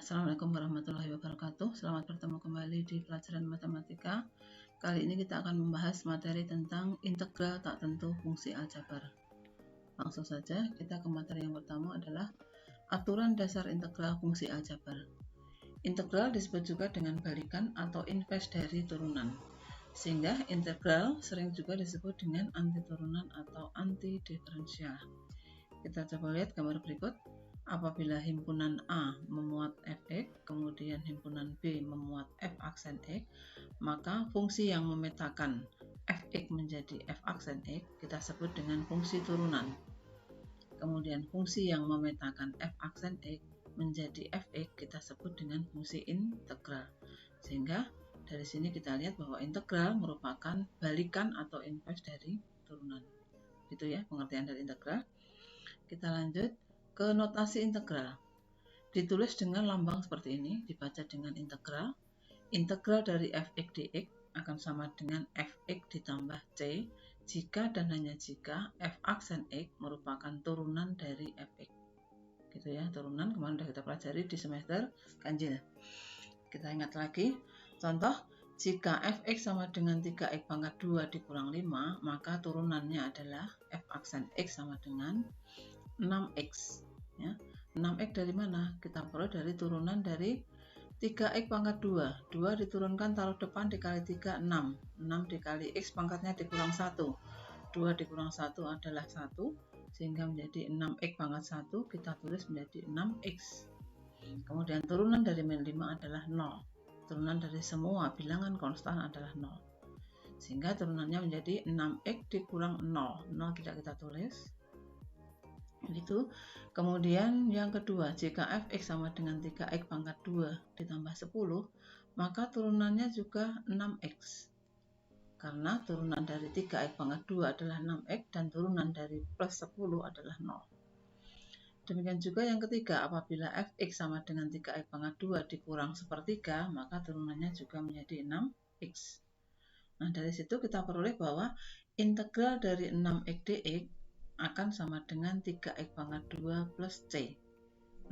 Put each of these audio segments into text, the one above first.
Assalamualaikum warahmatullahi wabarakatuh. Selamat bertemu kembali di pelajaran matematika. Kali ini kita akan membahas materi tentang integral tak tentu fungsi aljabar. Langsung saja kita ke materi yang pertama adalah aturan dasar integral fungsi aljabar. Integral disebut juga dengan balikan atau inverse dari turunan. Sehingga integral sering juga disebut dengan antiturunan atau antidiferensial. Kita coba lihat gambar berikut. Apabila himpunan A memuat fx, kemudian himpunan B memuat f aksen x, maka fungsi yang memetakan fx menjadi f aksen x kita sebut dengan fungsi turunan. Kemudian fungsi yang memetakan f aksen x menjadi fx kita sebut dengan fungsi integral. Sehingga dari sini kita lihat bahwa integral merupakan balikan atau inverse dari turunan. Gitu ya pengertian dari integral. Kita lanjut ke notasi integral. Ditulis dengan lambang seperti ini, dibaca dengan integral. Integral dari fx dx akan sama dengan fx ditambah c jika dan hanya jika f aksen x merupakan turunan dari fx. Gitu ya, turunan kemarin sudah kita pelajari di semester ganjil. Kita ingat lagi, contoh, jika fx sama dengan 3x pangkat 2 dikurang 5, maka turunannya adalah f aksen x sama dengan 6x. Ya. 6x dari mana? Kita peroleh dari turunan dari 3x pangkat 2. 2 diturunkan taruh depan dikali 3, 6. 6 dikali x pangkatnya dikurang 1. 2 dikurang 1 adalah 1. Sehingga menjadi 6x pangkat 1. Kita tulis menjadi 6x. Kemudian turunan dari min 5 adalah 0. Turunan dari semua bilangan konstan adalah 0. Sehingga turunannya menjadi 6x dikurang 0. 0 tidak kita tulis. Gitu. Kemudian yang kedua, jika fx sama dengan 3x pangkat 2 ditambah 10, maka turunannya juga 6x. Karena turunan dari 3x pangkat 2 adalah 6x dan turunan dari plus 10 adalah 0. Demikian juga yang ketiga, apabila fx sama dengan 3x pangkat 2 dikurang sepertiga, maka turunannya juga menjadi 6x. Nah, dari situ kita peroleh bahwa integral dari 6x dx akan sama dengan 3x pangkat 2 plus c.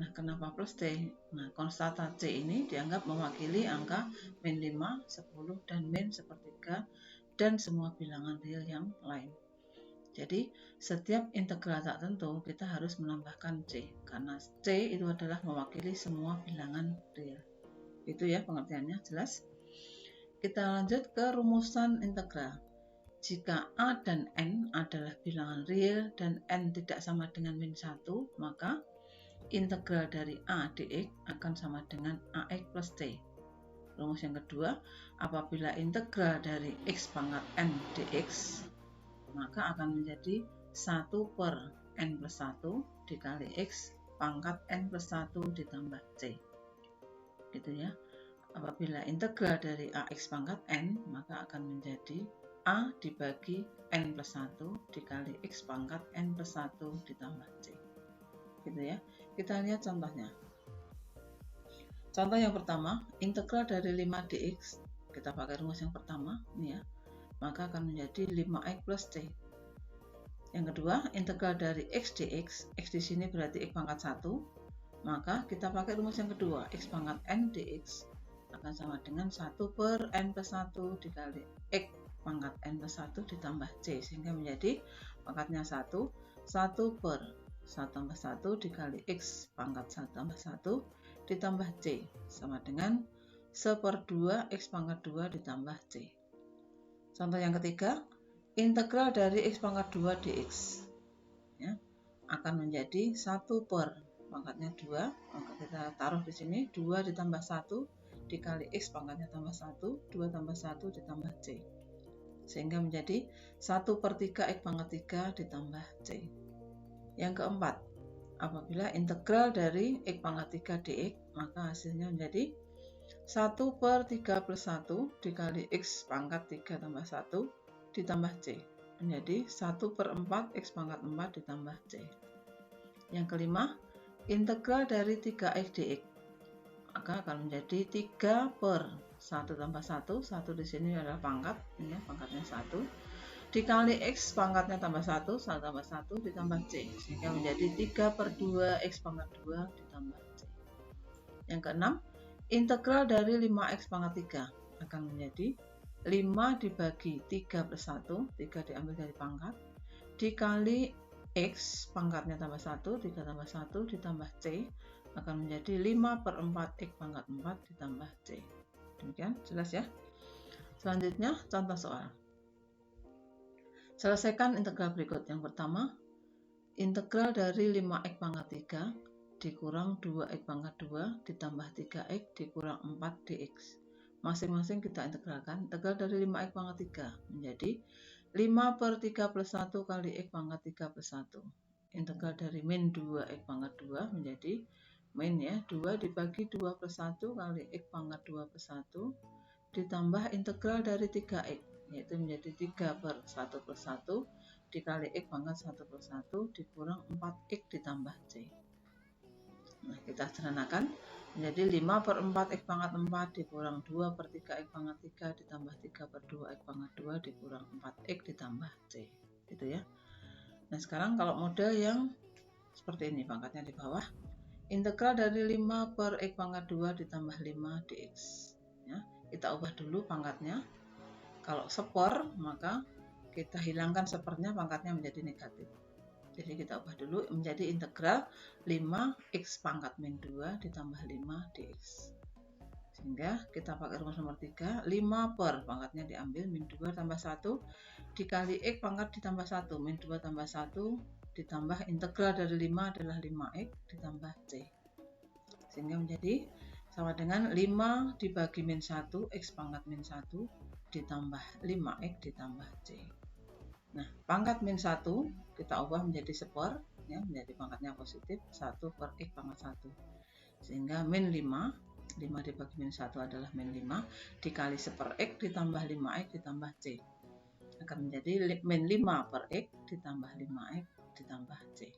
Nah, kenapa plus c? Nah, konstanta c ini dianggap mewakili angka min 5, 10, dan min sepertiga, dan semua bilangan real yang lain. Jadi, setiap integral tak tentu kita harus menambahkan c, karena c itu adalah mewakili semua bilangan real. Itu ya pengertiannya, jelas? Kita lanjut ke rumusan integral. Jika A dan N adalah bilangan real dan N tidak sama dengan min 1, maka integral dari A dx akan sama dengan AX plus C. Rumus yang kedua, apabila integral dari X pangkat N dx, maka akan menjadi 1 per N plus 1 dikali X pangkat N plus 1 ditambah C. Gitu ya. Apabila integral dari AX pangkat N, maka akan menjadi A dibagi N plus 1 dikali X pangkat N plus 1 ditambah C. Gitu ya. Kita lihat contohnya. Contoh yang pertama, integral dari 5 dx, kita pakai rumus yang pertama, ini ya, maka akan menjadi 5x plus C. Yang kedua, integral dari X dx, X di sini berarti X pangkat 1, maka kita pakai rumus yang kedua, X pangkat N dx akan sama dengan 1 per N plus 1 dikali X pangkat N plus 1 ditambah C, sehingga menjadi pangkatnya 1 per 1 tambah 1 dikali X pangkat 1 tambah 1 ditambah C, sama dengan 1/2 X pangkat 2 ditambah C. Contoh yang ketiga, integral dari X pangkat 2 dx ya, akan menjadi 1 per pangkatnya 2, maka kita taruh di sini 2 ditambah 1 dikali X pangkatnya tambah 1, 2 tambah 1 ditambah C. Sehingga menjadi 1/3 X pangkat 3 ditambah C. Yang keempat, apabila integral dari X pangkat 3 dx, maka hasilnya menjadi 1 per 3 plus 1 dikali X pangkat 3 tambah 1 ditambah C. Menjadi 1/4 X pangkat 4 ditambah C. Yang kelima, integral dari 3x dx, maka akan menjadi 3 per 1 tambah 1, 1 di sini adalah pangkat, ini ya, pangkatnya 1, dikali X pangkatnya tambah 1, 1 tambah 1 ditambah C, sehingga menjadi 3/2 X pangkat 2 ditambah C. Yang keenam, integral dari 5x pangkat 3 akan menjadi 5 dibagi 3/1, 3 diambil dari pangkat, dikali x pangkatnya tambah 1, 3 tambah 1 ditambah c akan menjadi 5/4 x pangkat 4 ditambah c. Demikian, jelas ya? Selanjutnya, contoh soal. Selesaikan integral berikut. Yang pertama, integral dari 5x pangkat 3 dikurang 2x pangkat 2 ditambah 3x dikurang 4 dx. Masing-masing kita integralkan. Integral dari 5x pangkat 3 menjadi 5/3 + 1 kali x pangkat 3 + 1. Integral dari min 2x pangkat 2 menjadi min ya 2 dibagi 2/1 kali x pangkat 2 + 1 ditambah integral dari 3x, yaitu menjadi 3/1 + 1 dikali x pangkat 1 + 1 dikurang 4x ditambah c. Nah, kita sederhanakan menjadi 5/4 x pangkat 4 dikurang 2/3 x pangkat 3 ditambah 3/2 x pangkat 2 dikurang 4x ditambah c. Gitu ya. Nah, sekarang kalau model yang seperti ini, pangkatnya di bawah. Integral dari 5/x pangkat 2 ditambah 5 dx. Ya, kita ubah dulu pangkatnya. Kalau sepor, maka kita hilangkan sepernya, pangkatnya menjadi negatif. Jadi kita ubah dulu menjadi integral 5x pangkat min 2 ditambah 5 dx. Sehingga kita pakai rumus nomor 3, 5 per pangkatnya diambil min 2 tambah 1 dikali x pangkat ditambah 1, min 2 tambah 1 ditambah integral dari 5 adalah 5x ditambah c. Sehingga menjadi sama dengan 5 dibagi min 1, x pangkat min 1 ditambah 5x ditambah c. Nah, pangkat min 1 kita ubah menjadi sepor, ya, menjadi pangkatnya positif, 1/x pangkat 1. Sehingga min 5 dibagi min 1 adalah min 5, dikali sepor-x ditambah 5x ditambah c. Akan menjadi min 5/x ditambah 5x ditambah c.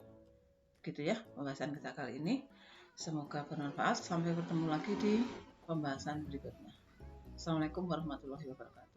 Gitu ya pembahasan kita kali ini. Semoga bermanfaat. Sampai bertemu lagi di pembahasan berikutnya. Assalamualaikum warahmatullahi wabarakatuh.